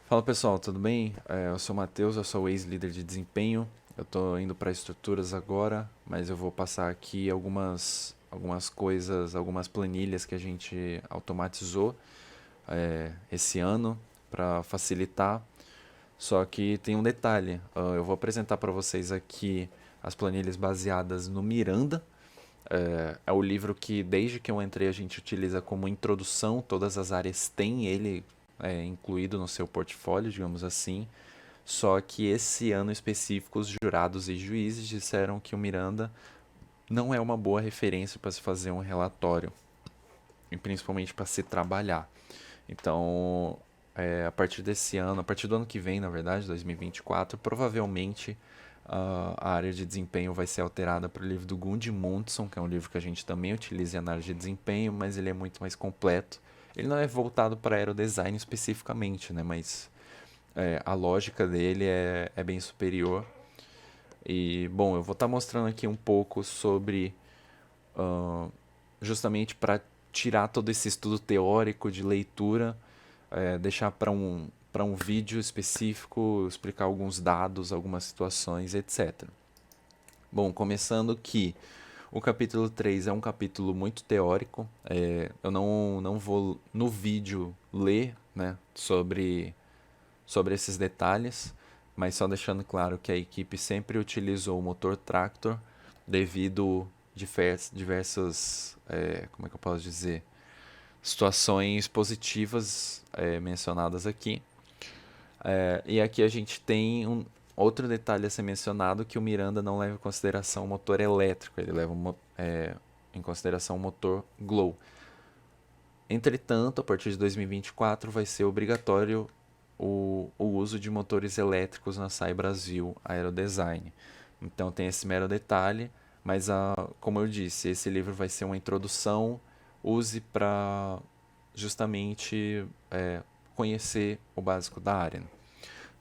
Fala pessoal, tudo bem? Eu sou o Matheus, eu sou o ex-líder de desempenho. Eu estou indo para estruturas agora, mas eu vou passar aqui algumas coisas, algumas planilhas que a gente automatizou esse ano para facilitar. Só que tem um detalhe, eu vou apresentar para vocês aqui as planilhas baseadas no Miranda. É o livro que desde que eu entrei a gente utiliza como introdução, todas as áreas têm ele incluído no seu portfólio, digamos assim. Só que esse ano específico, os jurados e juízes disseram que o Miranda não é uma boa referência para se fazer um relatório, e principalmente para se trabalhar. Então, a partir desse ano, a partir do ano que vem, na verdade, 2024, provavelmente a área de desempenho vai ser alterada para o livro do Gundi Mundson, que é um livro que a gente também utiliza em análise de desempenho, mas ele é muito mais completo. Ele não é voltado para aerodesign especificamente, né? Mas a lógica dele é bem superior. E, bom, eu vou estar mostrando aqui um pouco sobre, justamente para tirar todo esse estudo teórico de leitura, deixar para um vídeo específico, explicar alguns dados, algumas situações, etc. Bom, começando que o capítulo 3 é um capítulo muito teórico. Eu não vou no vídeo ler, né, sobre esses detalhes, mas só deixando claro que a equipe sempre utilizou o motor Tractor devido diversas, como é que eu posso dizer, situações positivas mencionadas aqui. E aqui a gente tem outro detalhe a ser mencionado, que o Miranda não leva em consideração o motor elétrico, ele leva em consideração o motor Glow. Entretanto, a partir de 2024 vai ser obrigatório o uso de motores elétricos na SAI Brasil Aerodesign. Então tem esse mero detalhe, mas como eu disse, esse livro vai ser uma introdução, use para justamente conhecer o básico da área.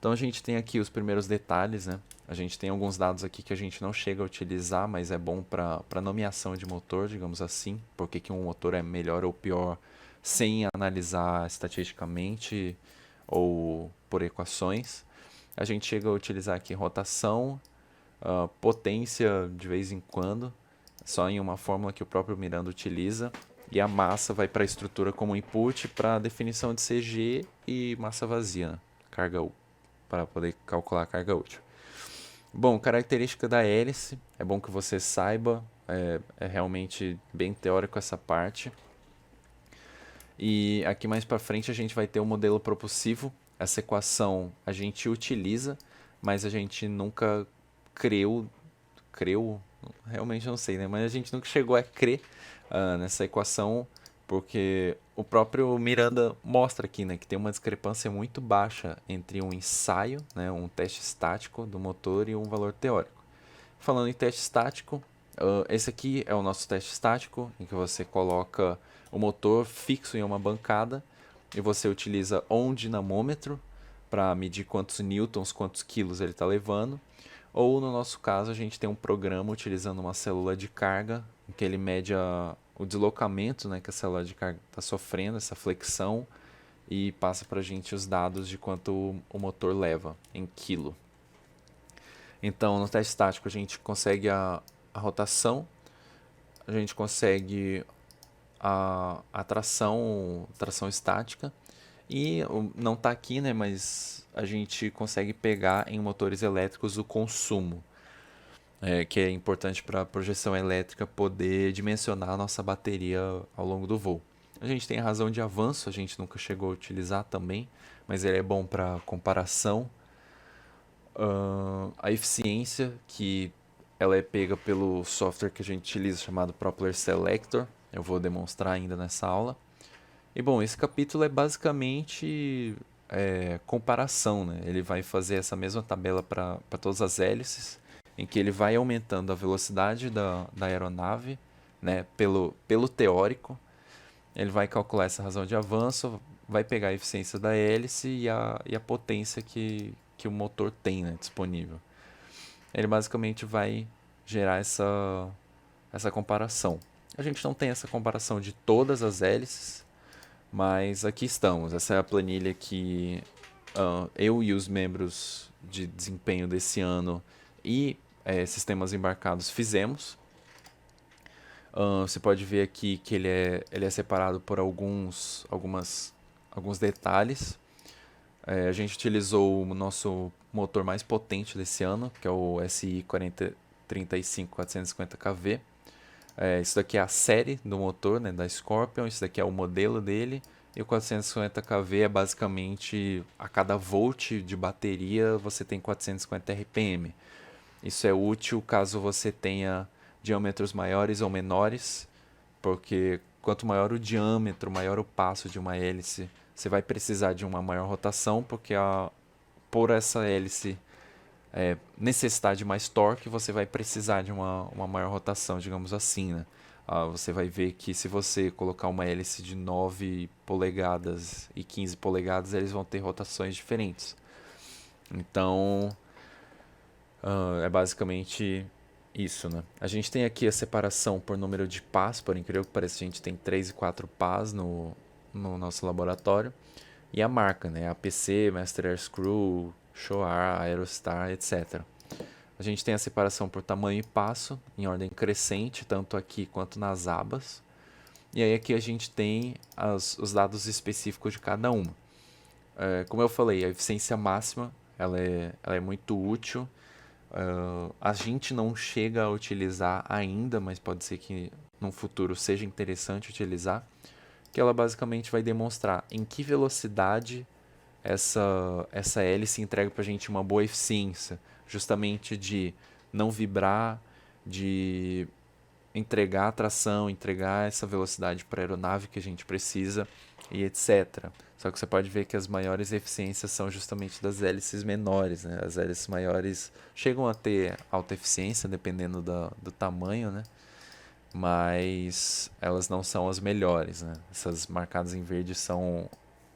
Então a gente tem aqui os primeiros detalhes, né? A gente tem alguns dados aqui que a gente não chega a utilizar, mas é bom para nomeação de motor, digamos assim. Porque que um motor é melhor ou pior sem analisar estatisticamente ou por equações. A gente chega a utilizar aqui rotação, potência de vez em quando, só em uma fórmula que o próprio Miranda utiliza. E a massa vai para a estrutura como input para definição de CG e massa vazia, né? Carga para poder calcular a carga útil. Bom, característica da hélice, é bom que você saiba, é realmente bem teórico essa parte. E aqui mais para frente a gente vai ter o modelo propulsivo. Essa equação a gente utiliza, mas a gente nunca creu, realmente não sei, né? Mas a gente nunca chegou a crer nessa equação, porque o próprio Miranda mostra aqui, né, que tem uma discrepância muito baixa entre um ensaio, né, um teste estático do motor e um valor teórico. Falando em teste estático, esse aqui é o nosso teste estático, em que você coloca o motor fixo em uma bancada e você utiliza um dinamômetro para medir quantos newtons, quantos quilos ele está levando. Ou no nosso caso, a gente tem um programa utilizando uma célula de carga, em que ele mede o deslocamento, né, que a célula de carga está sofrendo, essa flexão, e passa para a gente os dados de quanto o motor leva em quilo. Então, no teste estático, a gente consegue a rotação, a gente consegue a tração estática, e não está aqui, né, mas a gente consegue pegar em motores elétricos o consumo, que é importante para a projeção elétrica poder dimensionar a nossa bateria ao longo do voo. A gente tem a razão de avanço, a gente nunca chegou a utilizar também, mas ele é bom para comparação. A eficiência, que ela é pega pelo software que a gente utiliza chamado Propeller Selector, eu vou demonstrar ainda nessa aula. E bom, esse capítulo é basicamente comparação, né? Ele vai fazer essa mesma tabela para todas as hélices, em que ele vai aumentando a velocidade da aeronave, né? Pelo teórico, ele vai calcular essa razão de avanço, vai pegar a eficiência da hélice e a potência que o motor tem, né, disponível. Ele basicamente vai gerar essa comparação. A gente não tem essa comparação de todas as hélices, mas aqui estamos. Essa é a planilha que eu e os membros de desempenho desse ano e sistemas embarcados fizemos. Você pode ver aqui que ele é separado por alguns detalhes. A gente utilizou o nosso motor mais potente desse ano, que é o SI 45450kV. Isso daqui é a série do motor, né, da Scorpion, isso daqui é o modelo dele. E o 450kV é basicamente a cada volt de bateria você tem 450 RPM. Isso é útil caso você tenha diâmetros maiores ou menores, porque quanto maior o diâmetro, maior o passo de uma hélice, você vai precisar de uma maior rotação, porque por essa hélice necessitar de mais torque, você vai precisar de uma maior rotação, digamos assim, né? Você vai ver que se você colocar uma hélice de 9 polegadas e 15 polegadas, eles vão ter rotações diferentes. Então, é basicamente isso, né? A gente tem aqui a separação por número de pás, por incrível que pareça, a gente tem 3 e 4 pás no nosso laboratório. E a marca, né? APC, Master Air Screw, Showa, Aerostar, etc. A gente tem a separação por tamanho e passo, em ordem crescente, tanto aqui quanto nas abas. E aí aqui a gente tem os dados específicos de cada uma. Como eu falei, a eficiência máxima ela é muito útil. A gente não chega a utilizar ainda, mas pode ser que no futuro seja interessante utilizar, que ela basicamente vai demonstrar em que velocidade essa hélice entrega para a gente uma boa eficiência, justamente de não vibrar, de entregar a tração, entregar essa velocidade para a aeronave que a gente precisa e etc. Só que você pode ver que as maiores eficiências são justamente das hélices menores, né? As hélices maiores chegam a ter alta eficiência dependendo do tamanho, né? Mas elas não são as melhores, né? Essas marcadas em verde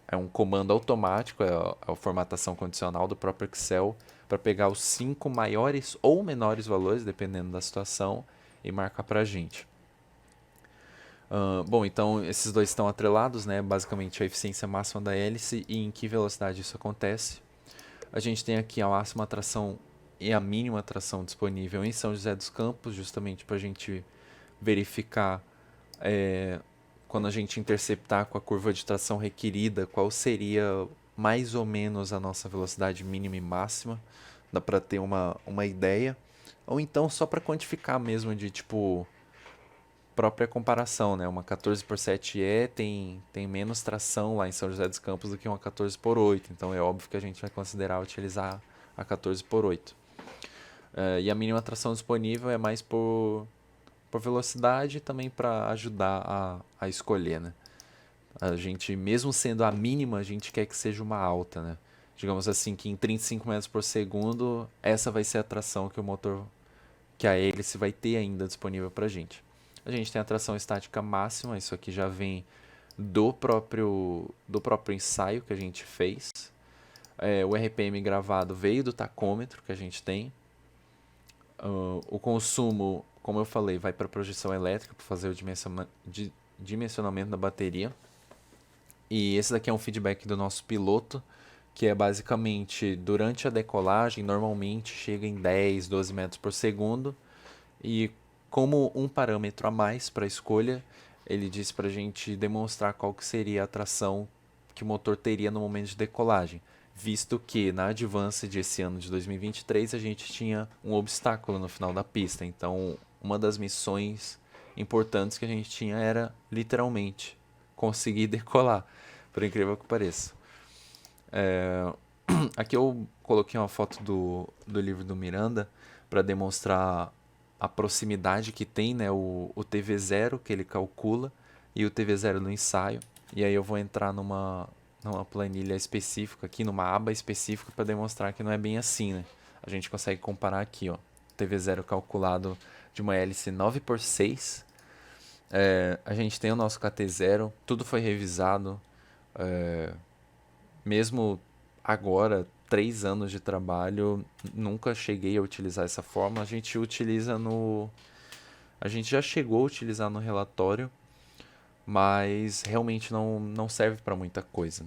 é um comando automático, é a formatação condicional do próprio Excel para pegar os 5 maiores ou menores valores, dependendo da situação, e marcar para a gente. Bom, então esses dois estão atrelados, né? Basicamente a eficiência máxima da hélice e em que velocidade isso acontece. A gente tem aqui a máxima tração e a mínima tração disponível em São José dos Campos, justamente para a gente verificar quando a gente interceptar com a curva de tração requerida, qual seria mais ou menos a nossa velocidade mínima e máxima. Dá para ter uma ideia. Ou então só para quantificar mesmo de tipo própria comparação, né? Uma 14 por 7E tem menos tração lá em São José dos Campos do que uma 14 por 8. Então é óbvio que a gente vai considerar utilizar a 14 por 8. E a mínima tração disponível é mais por velocidade e também para ajudar a escolher, né? A gente, mesmo sendo a mínima, a gente quer que seja uma alta, né? Digamos assim, que em 35 metros por segundo, essa vai ser a tração que a hélice vai ter ainda disponível para a gente. A gente tem a tração estática máxima, isso aqui já vem do próprio ensaio que a gente fez. O RPM gravado veio do tacômetro que a gente tem. O consumo, como eu falei, vai para a projeção elétrica para fazer o dimensionamento da bateria. E esse daqui é um feedback do nosso piloto, que é basicamente durante a decolagem, normalmente chega em 10, 12 metros por segundo. E como um parâmetro a mais para a escolha, ele disse para a gente demonstrar qual que seria a tração que o motor teria no momento de decolagem, visto que na Advanced esse ano de 2023 a gente tinha um obstáculo no final da pista. Então, uma das missões importantes que a gente tinha era literalmente conseguir decolar, por incrível que pareça. Aqui eu coloquei uma foto do livro do Miranda para demonstrar a proximidade que tem, né, o TV0 que ele calcula e o TV0 no ensaio. E aí eu vou entrar numa planilha específica aqui, numa aba específica para demonstrar que não é bem assim, né? A gente consegue comparar aqui, ó, TV0 calculado de uma hélice 9x6. A gente tem o nosso KT0, tudo foi revisado, mesmo agora, 3 anos de trabalho, nunca cheguei a utilizar essa forma. A gente utiliza a gente já chegou a utilizar no relatório, mas realmente não serve para muita coisa.